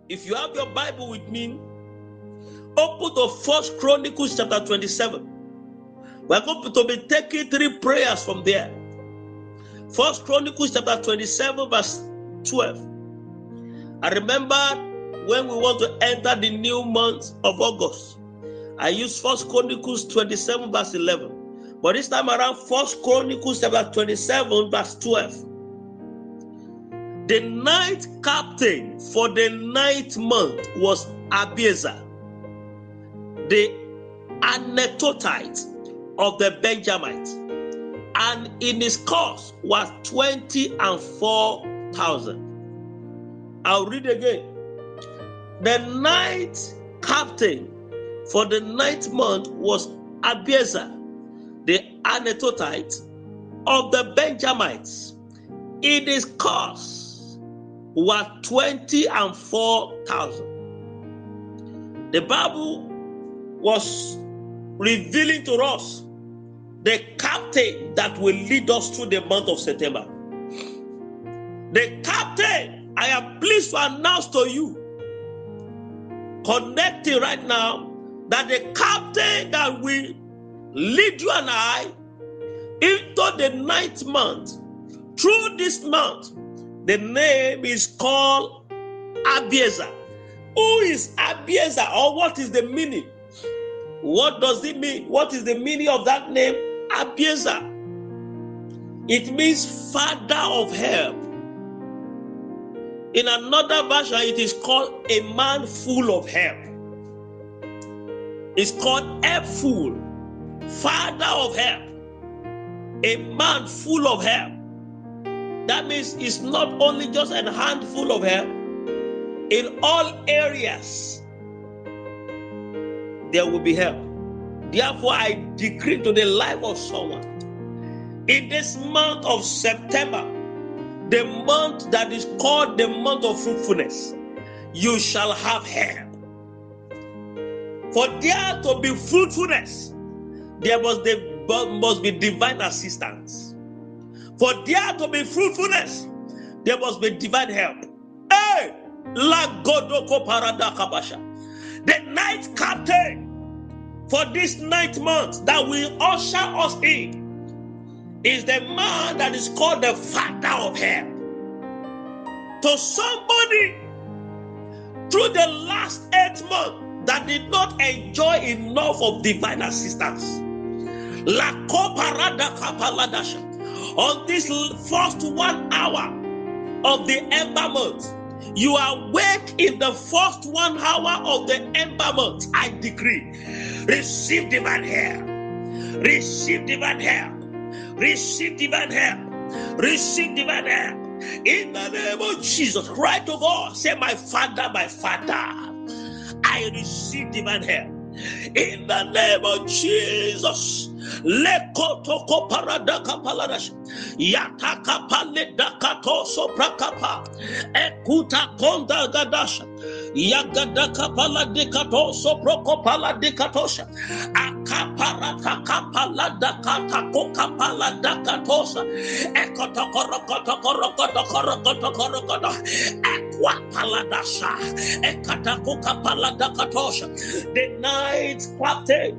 If you have your Bible with me, open to 1 Chronicles chapter 27. We're going to be taking 3 prayers from there. 1 Chronicles chapter 27 verse 12. I remember when we want to enter the new month of August, I used 1 Chronicles 27 verse 11. But this time around, 1 Chronicles chapter 27 verse 12. The ninth captain for the ninth month was Abiezer, the Anatotite of the Benjamites, and in his cost was 24,000. I'll read again. The ninth captain for the ninth month was Abiezer, the Anatotite of the Benjamites. In his cost was 24,000. The Bible was revealing to us the captain that will lead us through the month of September. The captain, I am pleased to announce to you, connecting right now, that the captain that will lead you and I into the ninth month, through this month, the name is called Abiezer. Who is Abiezer, or what is the meaning? What does it mean? What is the meaning of that name, Abiezer? It means father of help. In another version, it is called a man full of help. It's called helpful, father of help, a man full of help. That means it's not only just a handful of help. In all areas, there will be help. Therefore, I decree to the life of someone, in this month of September, the month that is called the month of fruitfulness, you shall have help. For there to be fruitfulness, there must be divine assistance. For there to be fruitfulness, there must be divine help. Hey! The ninth captain for this ninth month that will usher us in is the man that is called the father of help. To somebody through the last 8 months that did not enjoy enough of divine assistance, on this first 1 hour of the ember month, you awake in the first 1 hour of the ember month. I decree, receive divine help, receive divine help, receive divine help, receive divine help. In the name of Jesus, cry to God, say, my Father, I receive divine help. In the name of Jesus, lekotoko paradaka paladash yataka paledaka toso prakapa ekuta konda gadasha yagadaka paladika toso prokopala dikatosha akaparata kapaladaka takoka paladaka tosa ekotokorokotokorokotokorokotokorokota ekwa paladasha ekatakoka paladaka tosha. The night captain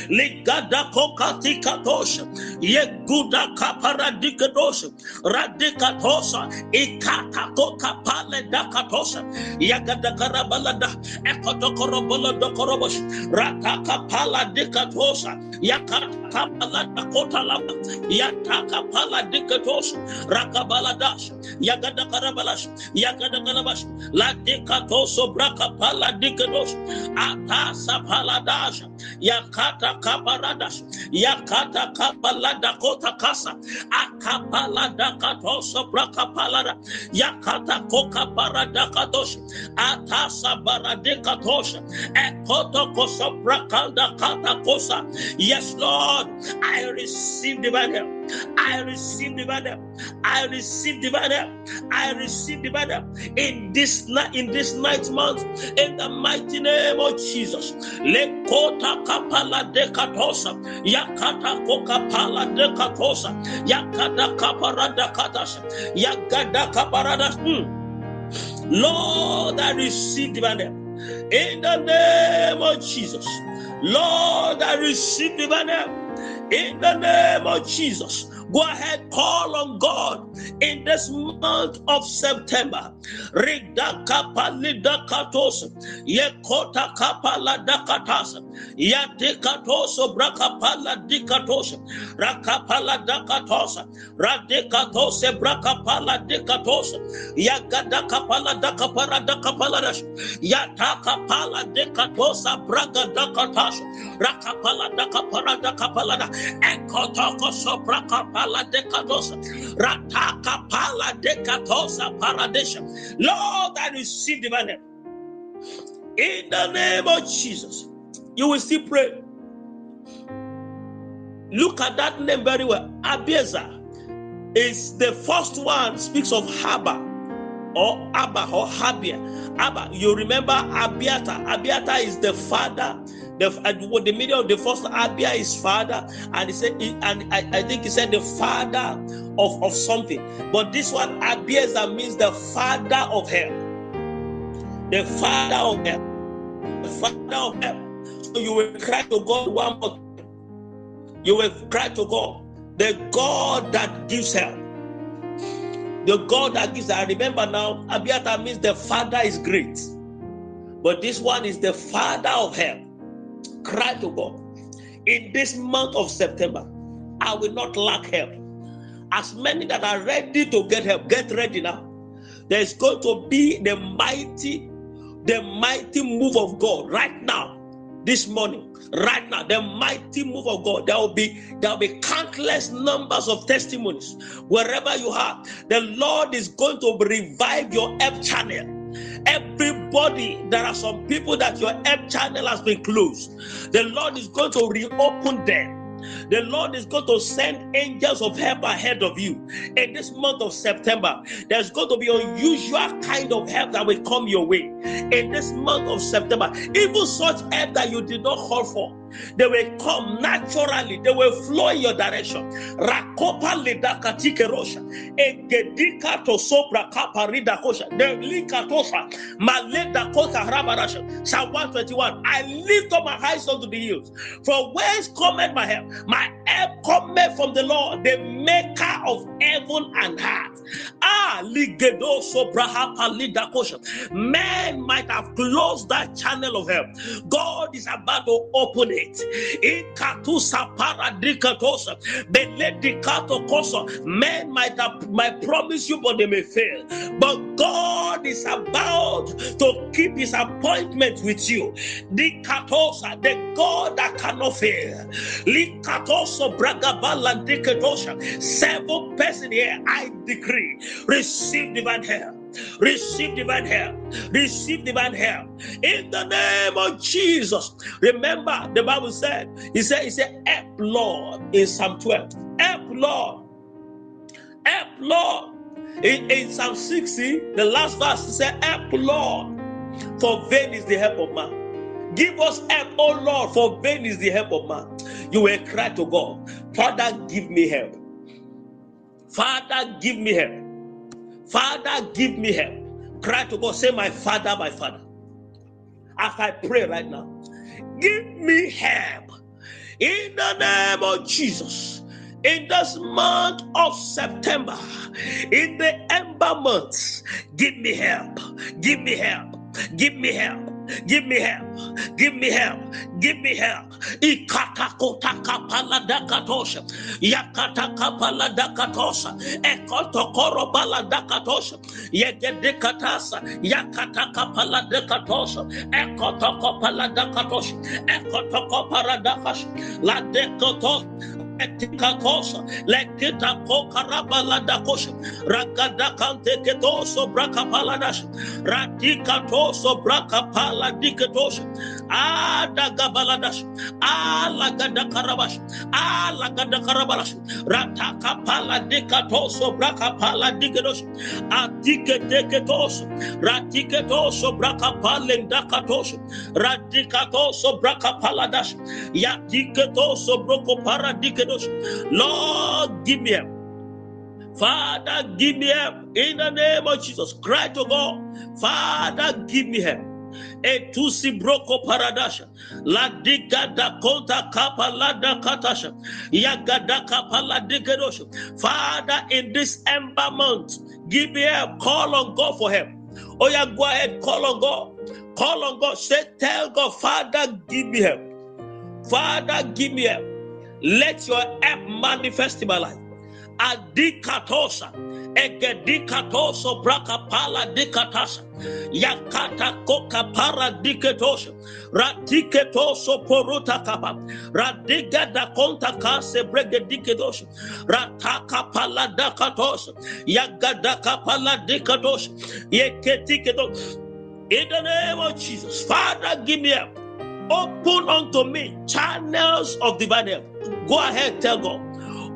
Ligada kokati katosha, yeguda kaparadikadosha, radikatosa, ikata koka pale dakatosha, yagada karabalada, ekotokorobola dokorobosh, rataka pala dikatosa, yakata pala dakota lava, yataka pala dikatosha, rakabaladash, yagada karabalash, yagada karabash, la dikatoso braka pala dikadosh, atasa paladasha, yakata kaparadas, yakata kapalada kota kasa, akapalada katosa prakapalada, yakata koka parada katos, atasa barade katosha, ekoto kosa prakalda kata kosa. Yes, Lord, I receive divine help. I receive divine help. I receive divine help. I receive divine help in this ninth month, in the mighty name of Jesus. Lekota kapala de katosa, yakata koka pala de katosa, yakada kaparada katasha, yakada kaparada. Lord, I receive divine help. In the name of Jesus. Lord, I receive divine help. In the name of Jesus. Go ahead, call on God in this month of September. Yekota kapala dakatasa. Yadekatoso brakapala dikatosa. Rakapala dakatosa. Radekatose brakapala dikatosa. Yagada kapala dakapara dakapala dash. Yatakapala dekatosa braga dakatasa. Rakapala dakapara dakapala da. Ekotoko sobrakapala. Lord, I receive divine help. In the name of Jesus. You will still pray. Look at that name very well. Abiezer is the first one, speaks of Haba or Abba or Habia. Abba, you remember Abiathar. Abiathar is the father. The meaning of the first Abia is father, and he said, I think he said the father of something. But this one Abiezer means the father of help. The father of help. The father of help. So you will cry to God one more time. You will cry to God, the God that gives help. The God that gives. I remember now, Abiathar means the father is great, but this one is the father of help. Cry to God. In this month of September, I will not lack help. As many that are ready to get help, get ready now. There's going to be the mighty move of God right now, this morning. Right now, the mighty move of God. There will be countless numbers of testimonies wherever you are. The Lord is going to revive your help channel. Everybody, there are some people that your help channel has been closed. The Lord is going to reopen them. The Lord is going to send angels of help ahead of you. In this month of September, there's going to be unusual kind of help that will come your way. In this month of September, even such help that you did not call for, they will come naturally. They will flow in your direction. Rakopa lidakatike rosha, egedika to sopra kaparida kosha, delika tosha, maleda kota rabarasha. Psalm 121. I lift up my eyes unto the hills. From whence cometh my help? My help cometh from the Lord, the maker of heaven and earth. Ligedo sobraha palida kosha. Men might have closed that channel of help. God is about to open it. Men might promise you, but they may fail. But God is about to keep his appointment with you. The God that cannot fail. 7 person here, I decree, receive divine help. Receive divine help. Receive divine help. In the name of Jesus. Remember, the Bible said, He said, help Lord in Psalm 12. Help Lord. Help Lord. In Psalm 60, the last verse, He said, help Lord, for vain is the help of man. Give us help, oh Lord, for vain is the help of man. You will cry to God, Father, give me help. Father, give me help. Father, give me help. Cry to God, say, my Father, my Father. As I pray right now, give me help. In the name of Jesus. In this month of September, in the ember months, give me help. Give me help. Give me help. Give me help. Give me help. Give me help. Ikatakota kapala dakatosha. Yakata kapala dakatosha. Ekotokoro bala dakatosha. Yegedekatasa. Yakata kapala dakatosha. Ekotokopala dakatosha. Ekotokopara dakasha. La dekotos. Etikakosa, lekita kokarabala dakosha, ragadakante ketoso brakapaladash, radikatoso brakapala diketosha, adagabaladash, alagadakarabash, alagadakarabash, ratakapala dikatoso brakapala dikedosh, adiketeketoso, radiketoso brakapalendakatosha, radikatoso brakapaladash, yatiketoso brokopara dikedosh. Lord, give me help. Father, give me help. In the name of Jesus, cry to God. Father, give me help. Etusi broko paradasha la diga da konta kapa la da katasha yagada kapa la digadosha. Father, in this ember month, give me help. Call on God for help. Oh yeah, go ahead, call on God. Call on God. Say, tell God, Father, give me help. Father, give me help. Let your help manifest in my life. Adikatosa, egedikatoso brakapala dikatasa, yakata koka para diketosha, ratiketoso poruta kapa, radiga da konta kase bregediketosha, rataka pala dakatosa, yagadaka pala dikatosha, yeketiketos. In the name of Jesus, Father, give me help. Open unto me channels of divine help. Go ahead, tell God.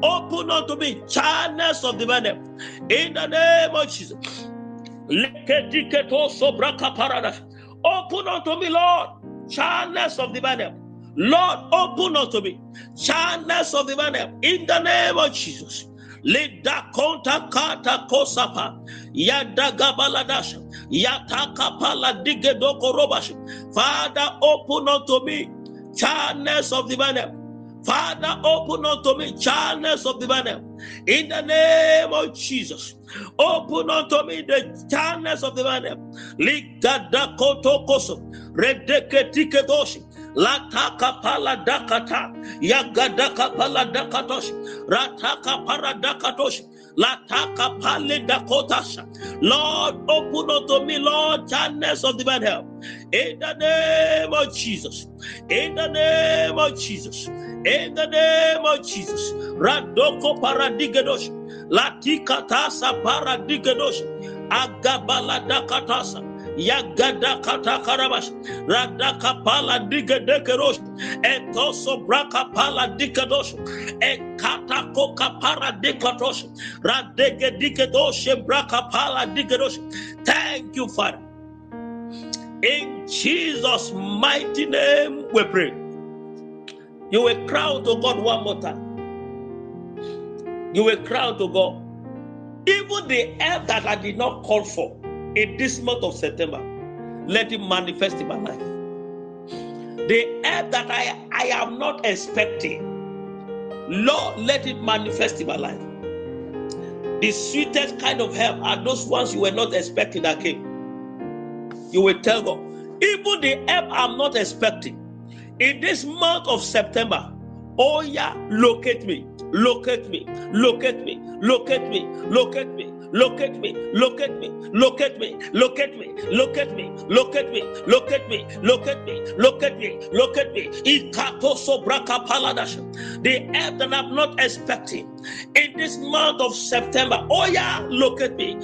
Open unto me channels of divine help. In the name of Jesus. Open unto me, Lord, channels of divine help. Lord, open unto me channels of divine help. In the name of Jesus. Lida konta kata kosapa yadaga baladasha yataka pala digedoko robash. Father, open unto me channels of divine help. Father, open unto me channels of divine help. In the name of Jesus, open unto me the channels of divine help. Ligada koto koso redeke tikedoshi. Lataka pala dakata, yagadaka pala dakatosh, rataka para dakatosh, lataka pale dakotasha. Lord, open unto me, Lord, channels of divine help. In the name of Jesus, in the name of Jesus, in the name of Jesus, radoko paradigadosh, latikatasa paradigadosh, agabala dakatasa. Yagada kata karabash radaka pala diga dekerosh etoso braka pala dikadosh ekata koka para dikatosh radege dikedosh braka pala dikadosh. Thank you, Father. In Jesus' mighty name we pray. You will cry to God one more time. You will cry to God. Even the help that I did not call for in this month of September, let it manifest in my life. The help that I am not expecting, Lord, let it manifest in my life. The sweetest kind of help are those ones you were not expecting that came. You will tell God, even the help I'm not expecting in this month of September, oh yeah, locate me, locate me, locate me, locate me, locate me, locate me, locate me, locate me, locate me, locate me, locate me, locate me, locate me, locate me, locate me. Ikatoso braka paladash. The help that I'm not expecting in this month of September, oh yeah, locate me.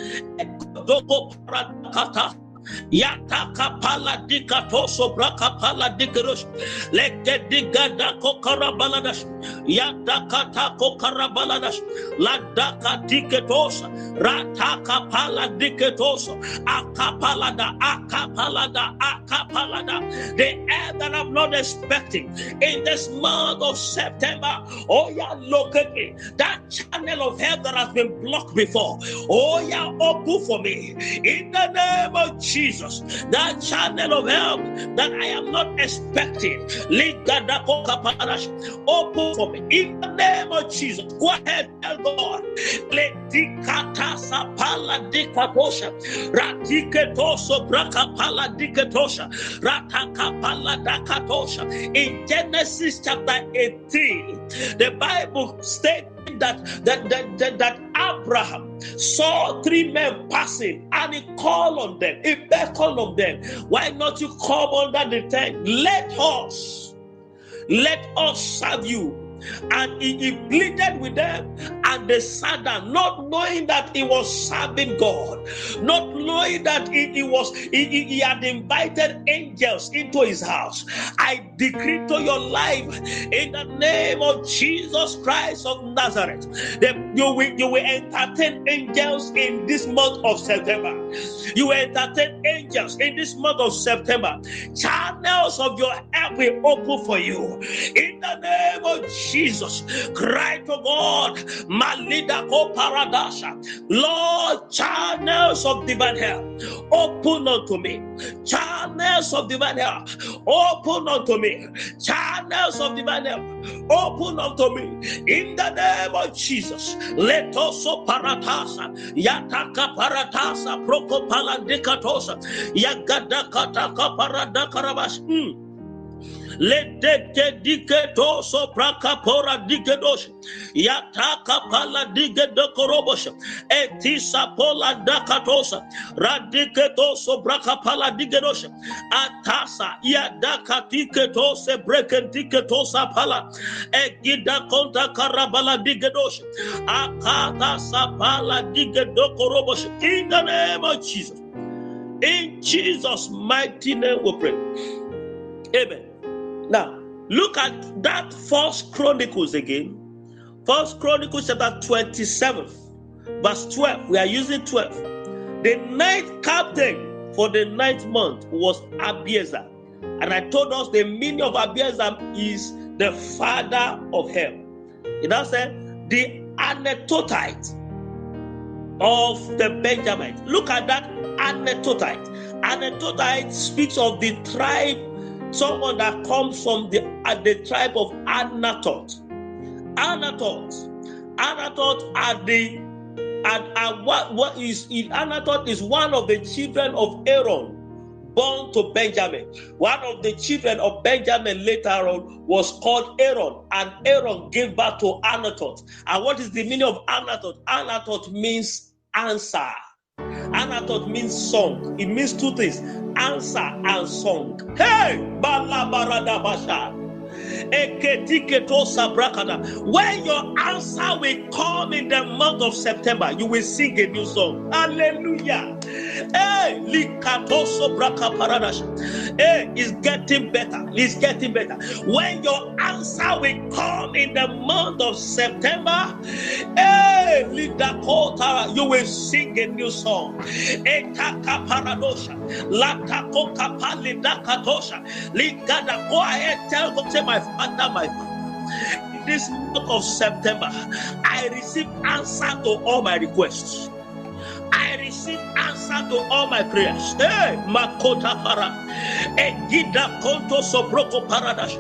Yataka pala dikatoso braka pala dikerosh leke digada kokara baladash yataka tako karabaladash ladaka diketosa rataka pala diketosa akapalada. The air that I'm not expecting in this month of September, oh yeah, look at me. That channel of help that has been blocked before, oh yeah, open for me in the name of Jesus. That channel of help that I am not expecting, open for me in the name of Jesus. Go ahead, tell God. In Genesis chapter 18, the Bible states that Abraham saw three men passing and he called on them, he beckoned on them. Why not you come under the tent? Let us serve you. And he pleaded with them, and they sat down, not knowing that he was serving God, not knowing that he had invited angels into his house. I decree to your life in the name of Jesus Christ of Nazareth that you will entertain angels in this month of September. You will entertain angels in this month of September. Channels of your help will open for you in the name of Jesus. Cry to God. Malida ko paradasha. Lord, channels of divine help, open unto me. Channels of divine help, open unto me. Channels of divine help, open unto me. In the name of Jesus. Let us paratasa. Yataka paratasa. Prokopala dekatosa. Yagadakataka paradakarabash. Ledeke diketo sopraka pora dikedosh. Yataka pala dikedokorobosh. Etisa pola dakatosa. Radiketo sopraka pala dikedosh. Atasa yadaka diketo se breken diketosa pala. Egida konta karabala dikedosh. Akata sapala dikedokorobosh. In the name of Jesus. In Jesus' mighty name we pray. Amen. Now, look at that First Chronicles again. First Chronicles chapter 27, verse 12. We are using 12. The ninth captain for the ninth month was Abiezer. And I told us the meaning of Abiezer is the father of hell. It now said the Anatotite of the Benjamites. Look at that Anatotite. Anatotite speaks of the tribe, someone that comes from the tribe of Anatot. Anatot Anatot is one of the children of Aaron, born to Benjamin. One of the children of Benjamin later on was called Aaron, and Aaron gave birth to Anatot. And what is the meaning of Anatot? Anatot means answer. Anatot means song. It means two things: answer and song. Hey, balabaradabasha. When your answer will come in the month of September, you will sing a new song. Hallelujah. Hey, it's getting better. It's getting better. When your answer will come in the month of September, hey, you will sing a new song. Go ahead, tell God, say, my Father, my Father, in this month of September, I receive answer to all my requests. I receive answer to all my prayers. Hey, Makota para, Egida konto sobroko paradash,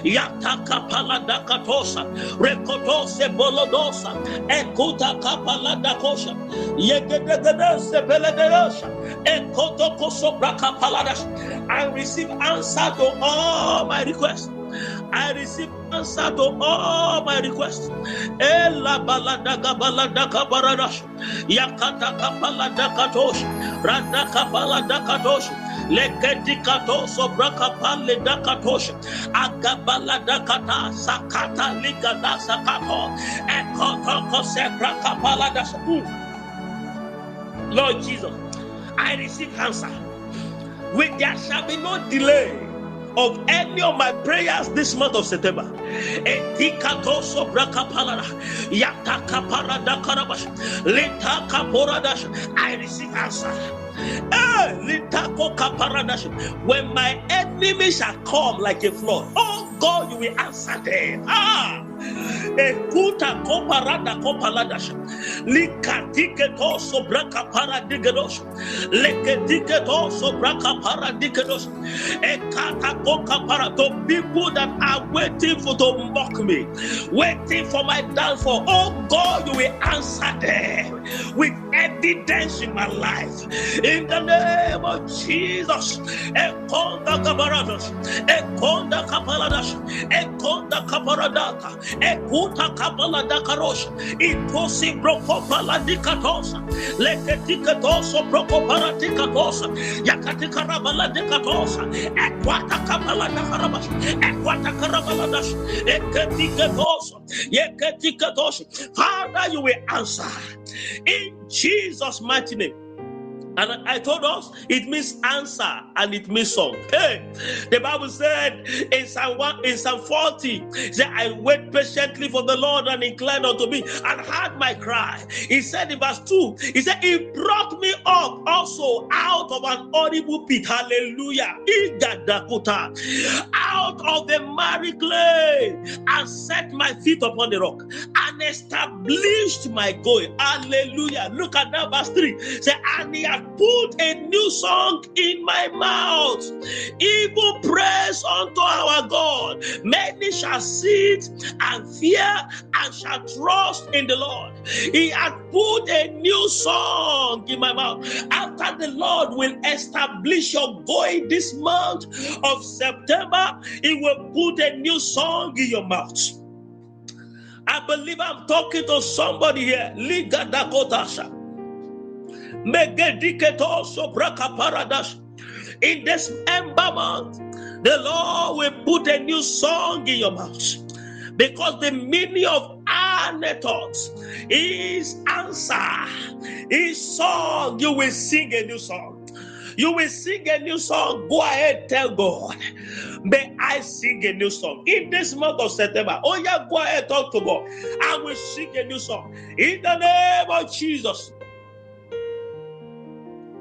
Yataka palada katosa, Rekotose bolodosa, Ekuta kapalada kosha, Yegedegedose beledosha, Ekotoko sobraka paladash. I receive answer to all my requests. I receive answer to all my requests. Ela baladaga baladaka baradash. Yakata kapalada katosh. Radaka balada katosh. Leketi katoso braka pale da katosh. Agabalada kata sakata ligada sakato. Ekoto sebra kapalada. Lord Jesus, I receive answer. There shall be no delay of any of my prayers this month of September. I receive answer. When my enemies shall come like a flood, oh God, you will answer them. Ekuta koparada kopaladash, likatike to sobraka paradigedosh, leketike to sobraka paradigedosh, ekata koka para. To people that are waiting for to mock me, waiting for my downfall, oh God, you will answer them with evidence in my life. In the name of Jesus, ekonda kabaradosh, ekonda kapaladash, ekonda kaparadata, ekuta kapala dakarosh, itosi broko pala dikatosa, leketikosa broko para dikatosa, yakatika rabala dikatosa, ekwata kapala dakarabash, ekwata karabala dash, eketikosa, yeketikosa. Father, you will answer in Jesus' mighty name. And I told us it means answer and it means song. Hey, the Bible said in Psalm 40, that I wait patiently for the Lord and inclined unto me and heard my cry. He said in verse 2, he said, he brought me up also out of an horrible pit. Hallelujah. Out of the miry clay and set my feet upon the rock and established my going. Hallelujah. Look at that verse 3. Say, and he has put a new song in my mouth, even praise unto our God. Many shall see it and fear and shall trust in the Lord. He has put a new song in my mouth. After the Lord will establish your going this month of September, he will put a new song in your mouth. I believe I'm talking to somebody here. Liga Dakotasha. In this ember month, the Lord will put a new song in your mouth, because the meaning of anecdotes is answer, is song. You will sing a new song. You will sing a new song. Go ahead, tell God, may I sing a new song in this month of September. Oh yeah, go ahead, talk to God. I will sing a new song in the name of Jesus.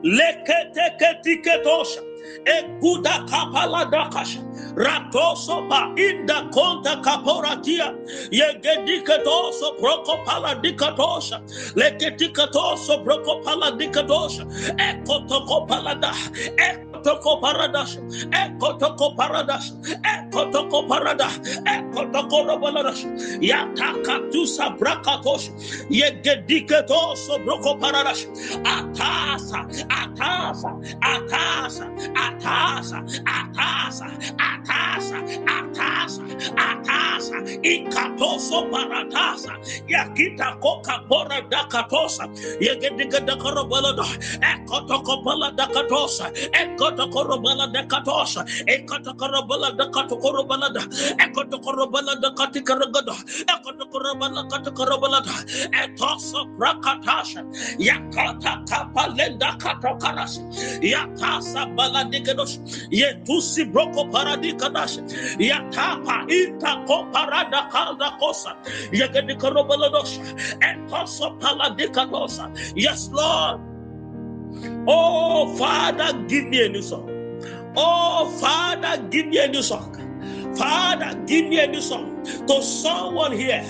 Leketeketosha, Ekuda kapala dakasha, Ratosopa inda konta kaporatia, Yegedikatoso brokopala dikatosha, Leketikatoso brokopala dikatosha, Ekotokopalada, Ekotoko paradash, Ekotoko paradash, Ekotoko parada, Ekotoko robalash, Yatakatusa brakatosh, Yegedikatoso brokoparash, Atasa. Atasa, Atasa, Atasa, Atasa, Atasa, Atasa, Atasa, Ikatoso paratasa, Yakita coca pora dakatosa, Yagediga dakorobalada, Ekotokopala dakatosa, Ekotokorobala dakatosa, Ekotokorobala dakatokorobalada, Ekotokorobala dakatikaragada, Ekotokorobala katakorobalada, Etoso prakatasha, Yakata kapalenda katokaras, Yatasa baladikados, Yetusi broko paradikadas, Yatapa intako parada kalda kosa, Yagadikarobalos, Etoso paladikadosa. Yes, Lord. Oh, Father, give me a new song. Oh, Father, give me a new song. Father, give me a new song to someone here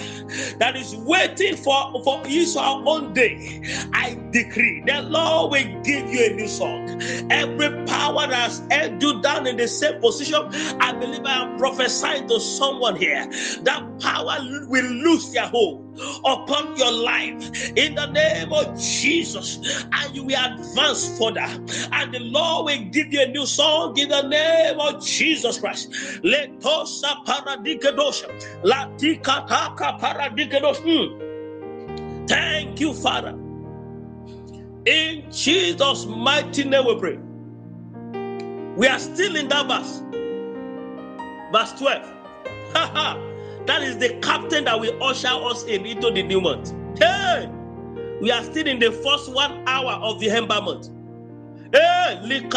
that is waiting for his or her own day. I decree the Lord will give you a new song. Every power that has held you down in the same position, I believe I am prophesying to someone here that power will lose their hold upon your life in the name of Jesus, and you will advance further, and the Lord will give you a new song in the name of Jesus Christ. Letosa paradikedosa, latikataka paradikedos. Thank you, Father. In Jesus' mighty name we pray. We are still in that verse 12. That is the captain that will usher us into the new month. Hey, we are still in the first 1 hour of the ember month. Hey, it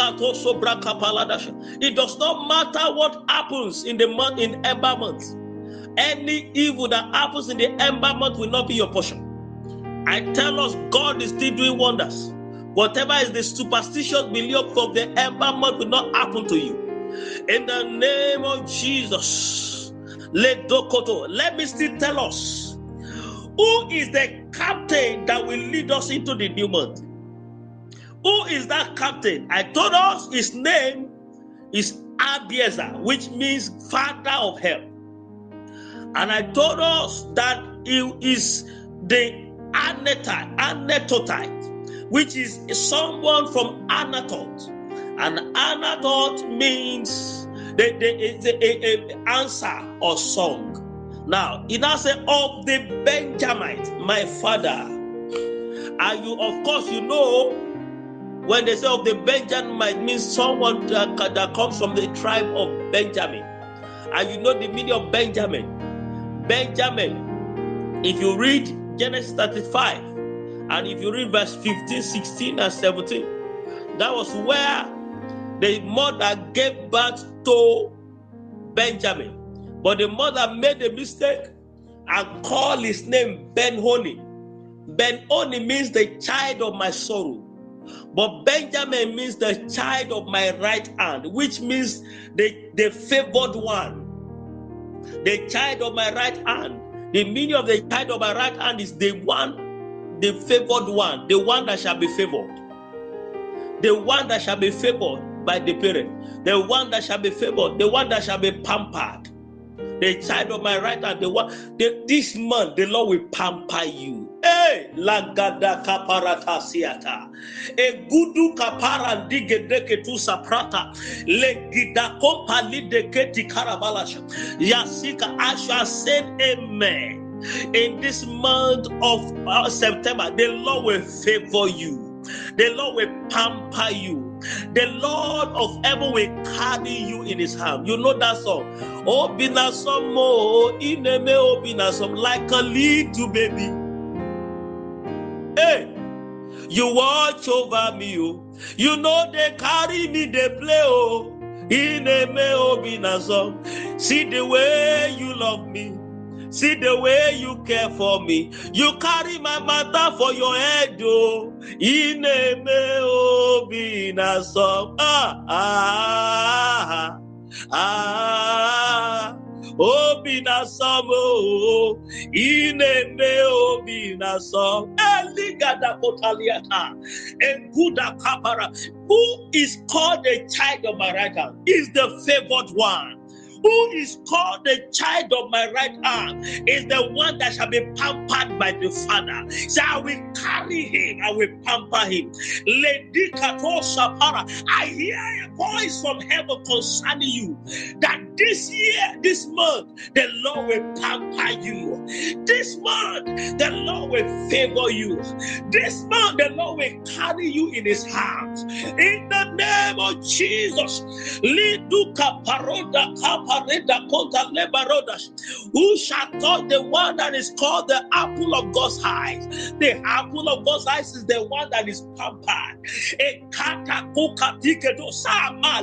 does not matter what happens in the month in ember month. Any evil that happens in the ember month will not be your portion. I tell us, God is still doing wonders. Whatever is the superstitious belief of the ember month will not happen to you. In the name of Jesus. Let me still tell us, who is the captain that will lead us into the new month? Who is that captain? I told us his name is Abiezer, which means father of help. And I told us that he is the Anatotite, which is someone from Anatot. And Anatot means the answer or song. Now, it now says, of the Benjamite, my father. And you, of course, you know, when they say of the Benjamite, means someone that comes from the tribe of Benjamin. And you know the meaning of Benjamin. Benjamin, if you read Genesis 35, and if you read verse 15, 16, and 17, That was where the mother gave birth to Benjamin. But the mother made a mistake and called his name Ben-Oni. Ben-Oni means the child of my sorrow. But Benjamin means the child of my right hand, which means the favored one. The child of my right hand. The meaning of the child of my right hand is the one, the favored one, the one that shall be favored. The one that shall be favored by the parent. The one that shall be favored. The one that shall be pampered. The child of my right hand. This month, the Lord will pamper you. Hey, lagada kaparata siata. Egudu kapara digedeke tu saprata. Legida kopali deketi karabalasha. Yasika, I shall say amen. In this month of September, the Lord will favor you. The Lord will pamper you. The Lord of heaven will carry you in his hand. You know that song. Obinasom mo ineme obinasom, like a little baby. Hey, you watch over me, oh. You know they carry me, they play, oh. Ineme obinasom. See the way you love me. See the way you care for me. You carry my matter for your head, oh. Ineme obinasom. Obinasom, oh. Ineme obinasom. Eligada kotaliata. Enguda kapara. Who is called the child of my right hand? Is the favored one. Who is called the child of my right hand is the one that shall be pampered by the Father. So I will carry him, I will pamper him. Lady Kato Sapara, I hear a voice from heaven concerning you that this year, this month, the Lord will pamper you. This month, the Lord will favor you. This month, the Lord will carry you in his hands. In the name of Jesus, Liduka Paroda who shall touch the one that is called the apple of God's eyes? The apple of God's eyes is the one that is pampered.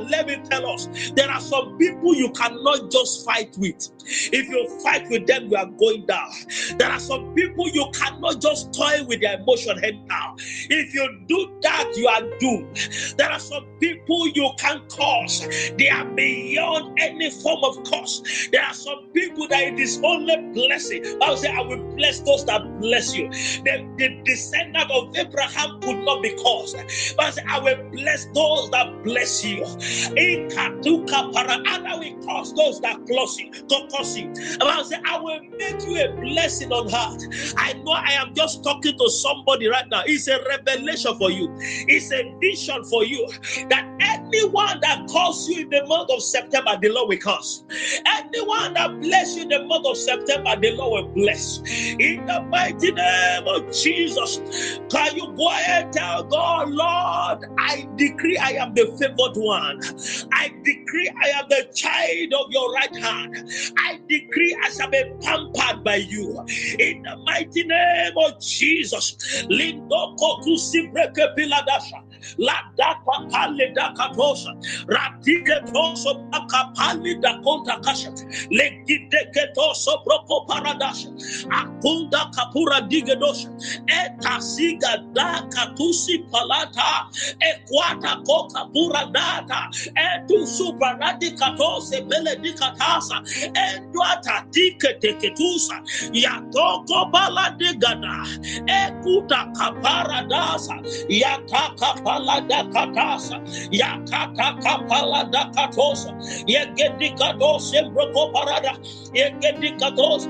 Let me tell us, there are some people you cannot just fight with. If you fight with them, you are going down. There are some people you cannot just toy with their emotion head down. If you do that, you are doomed. There are some people you can curse. They are beyond any form of curse. There are some people that it is only blessing. I will say, I will bless those that bless you. The descendant of Abraham could not be cursed. But I say, I will bless those that bless you. And I will curse those that curse you. And I will say, I will make you a blessing on earth. I know I am just talking to somebody right now. It's a revelation for you. It's a vision for you that anyone that calls you in the month of September, the Lord will curse. Anyone that bless you in the month of September, the Lord will bless. In the mighty name of Jesus, can you go ahead and tell God, Lord, I decree I am the favored one. I decree I am the child of your right hand. I decree I shall be pampered by you. In the mighty name of Jesus. Lindoko kusibreke piladasha. La daka pale daka tosha. Ratike toso baka pale da konta kasha. Legideke toso broko paradasha. Akunda kapura digedosha. Eta siga daka tusi palata. Ekwata koka pura data. Etu super radika tose pele dikatasa. Endwata tike teketusa. Yatoko bala digada. Ekuta kapara dasa. Yataka palada katasa. Yakata kapalada katosa. Yegedikadose broko parada. Yegedikadose.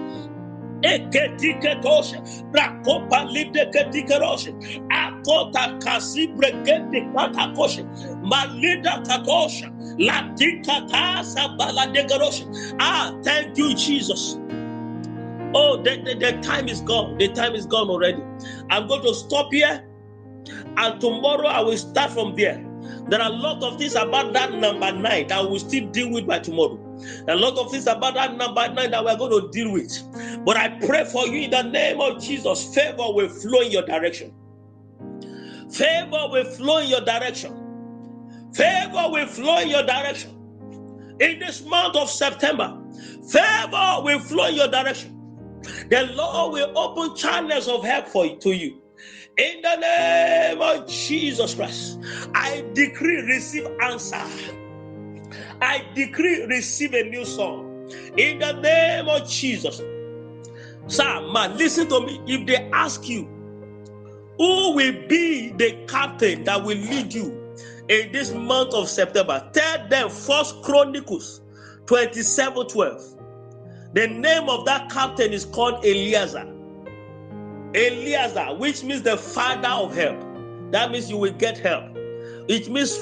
Eketiketoshe, Rakopa Lideketikeroshe, Akota Kasibregeti Patakoshe, Malida Katosha, Latika Tasa Baladegaroshe. Thank you, Jesus. Oh, the time is gone. The time is gone already. I'm going to stop here, and tomorrow I will start from there. There are a lot of things about that number 9 that we'll still deal with by tomorrow. A lot of things about that number 9 that we're going to deal with. But I pray for you in the name of Jesus. Favor will flow in your direction. Favor will flow in your direction. Favor will flow in your direction. In this month of September, favor will flow in your direction. The Lord will open channels of help to you. In the name of Jesus Christ, I decree receive answer. I decree receive a new song. In the name of Jesus. Sir, man, listen to me. If they ask you, who will be the captain that will lead you in this month of September, tell them 1 Chronicles 27:12. The name of that captain is called Eliezer. Eliezer, which means the father of help. That means you will get help. It means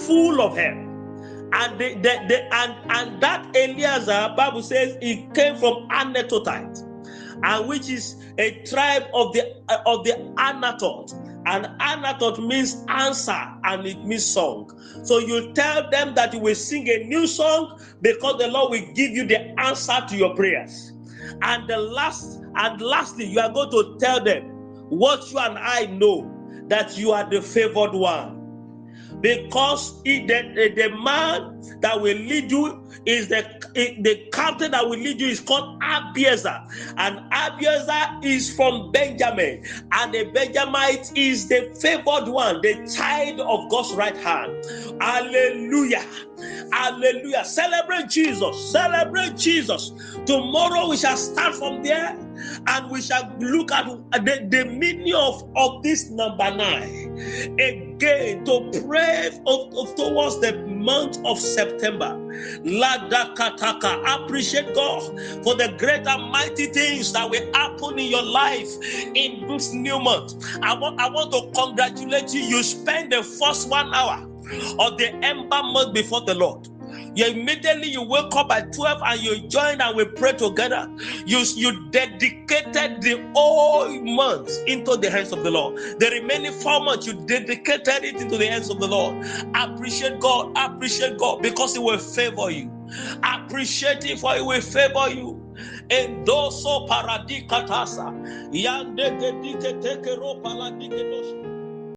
full of help. And and that Eliezer, Bible says, it came from Anatotite, and which is a tribe of the Anatot. And Anatot means answer, and it means song. So you tell them that you will sing a new song because the Lord will give you the answer to your prayers. And lastly, you are going to tell them what you and I know, that you are the favored one. Because the man that will lead you is the captain that will lead you is called Abiezer, and Abiezer is from Benjamin, and the Benjamite is the favored one, the child of God's right hand. Hallelujah, hallelujah! Celebrate Jesus, celebrate Jesus. Tomorrow we shall start from there, and we shall look at the meaning of this number 9 again, to pray towards the month of September. Appreciate God for the great and mighty things that will happen in your life in this new month. I want to congratulate you. You spend the first 1 hour of the ember month before the Lord. You wake up at 12 and you join and we pray together. You dedicated the whole month into the hands of the Lord. The remaining 4 months, you dedicated it into the hands of the Lord. Appreciate God because He will favor you. Appreciate Him for He will favor you. Endoso paradikatasa. Yande gedike tekero paladike dos.